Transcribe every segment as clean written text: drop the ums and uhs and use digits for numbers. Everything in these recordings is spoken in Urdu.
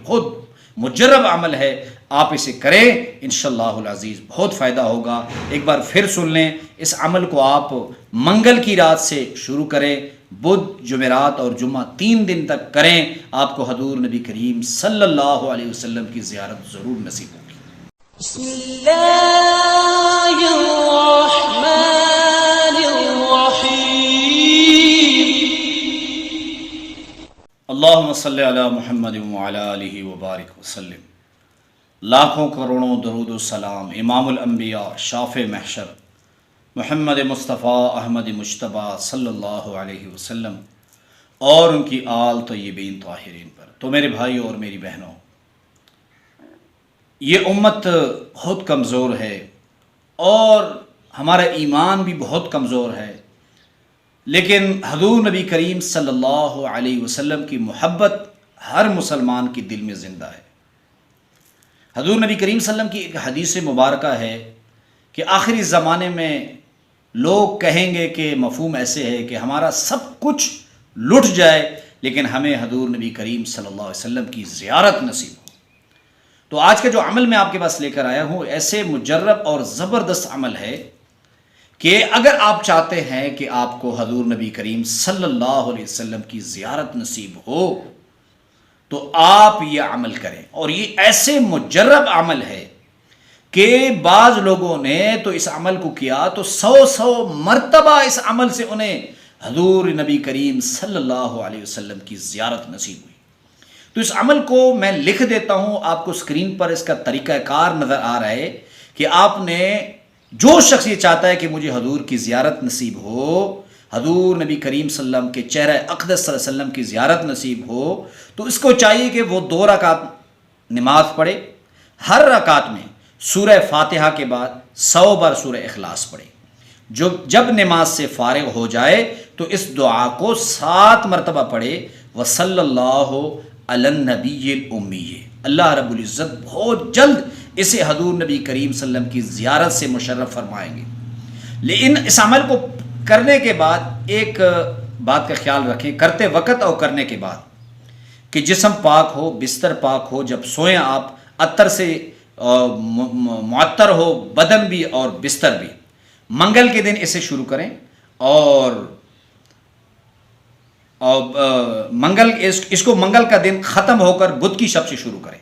بہت مجرب عمل ہے، آپ اسے کریں انشاءاللہ العزیز بہت فائدہ ہوگا۔ ایک بار پھر سن لیں، اس عمل کو آپ منگل کی رات سے شروع کریں، بدھ، جمعرات اور جمعہ 3 دن تک کریں، آپ کو حضور نبی کریم صلی اللہ علیہ وسلم کی زیارت ضرور نصیب ہوگی۔ بسم اللہ الرحمن الرحیم۔ اللہم صلی علی محمد وعلی آلہ وبارک وسلم۔ لاکھوں کروڑوں درود و سلام امام الانبیاء شافع محشر محمد مصطفیٰ احمد مجتبیٰ صلی اللہ علیہ وسلم اور ان کی آل طیبین طاہرین پر۔ تو میرے بھائی اور میری بہنوں، یہ امت بہت کمزور ہے اور ہمارا ایمان بھی بہت کمزور ہے، لیکن حضور نبی کریم صلی اللہ علیہ وسلم کی محبت ہر مسلمان کے دل میں زندہ ہے۔ حضور نبی کریم صلی اللہ علیہ وسلم کی ایک حدیث مبارکہ ہے کہ آخری زمانے میں لوگ کہیں گے کہ مفہوم ایسے ہے کہ ہمارا سب کچھ لٹ جائے لیکن ہمیں حضور نبی کریم صلی اللہ علیہ وسلم کی زیارت نصیب ہو۔ تو آج کا جو عمل میں آپ کے پاس لے کر آیا ہوں ایسے مجرب اور زبردست عمل ہے کہ اگر آپ چاہتے ہیں کہ آپ کو حضور نبی کریم صلی اللہ علیہ وسلم کی زیارت نصیب ہو تو آپ یہ عمل کریں، اور یہ ایسے مجرب عمل ہے کہ بعض لوگوں نے تو اس عمل کو کیا تو 100 مرتبہ اس عمل سے انہیں حضور نبی کریم صلی اللہ علیہ وسلم کی زیارت نصیب ہوئی۔ تو اس عمل کو میں لکھ دیتا ہوں، آپ کو اسکرین پر اس کا طریقہ کار نظر آ رہا ہے کہ آپ نے جو شخص یہ چاہتا ہے کہ مجھے حضور کی زیارت نصیب ہو، حضور نبی کریم صلی اللہ علیہ وسلم کے چہرہ اقدس صلی اللہ علیہ وسلم کی زیارت نصیب ہو، تو اس کو چاہیے کہ وہ 2 رکعت نماز پڑھے، ہر رکعت میں سورہ فاتحہ کے بعد 100 بار سورہ اخلاص پڑھے۔ جب نماز سے فارغ ہو جائے تو اس دعا کو 7 مرتبہ پڑھے، وصلی اللہ علی النبی الامی۔ اللہ رب العزت بہت جلد اسے حضور نبی کریم صلی اللہ علیہ وسلم کی زیارت سے مشرف فرمائیں گے۔ لیکن اس عمل کو کرنے کے بعد ایک بات کا خیال رکھیں، کرتے وقت اور کرنے کے بعد، کہ جسم پاک ہو، بستر پاک ہو، جب سوئیں آپ عطر سے معطر ہو بدن بھی اور بستر بھی۔ منگل کے دن اسے شروع کریں اور اس کو منگل کا دن ختم ہو کر بدھ کی شب سے شروع کریں،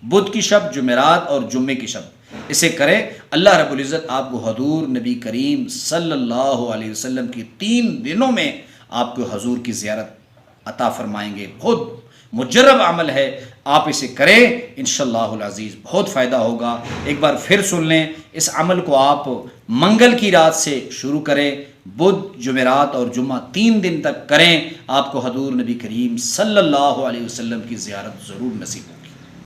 بدھ کی شب، جمعرات اور جمعے کی شب اسے کریں۔ اللہ رب العزت آپ کو حضور نبی کریم صلی اللہ علیہ وسلم کی 3 دنوں میں آپ کو حضور کی زیارت عطا فرمائیں گے۔ بہت مجرب عمل ہے، آپ اسے کریں انشاءاللہ العزیز بہت فائدہ ہوگا۔ ایک بار پھر سن لیں، اس عمل کو آپ منگل کی رات سے شروع کریں، بدھ، جمعرات اور جمعہ 3 دن تک کریں، آپ کو حضور نبی کریم صلی اللہ علیہ وسلم کی زیارت ضرور نصیب ہوگی۔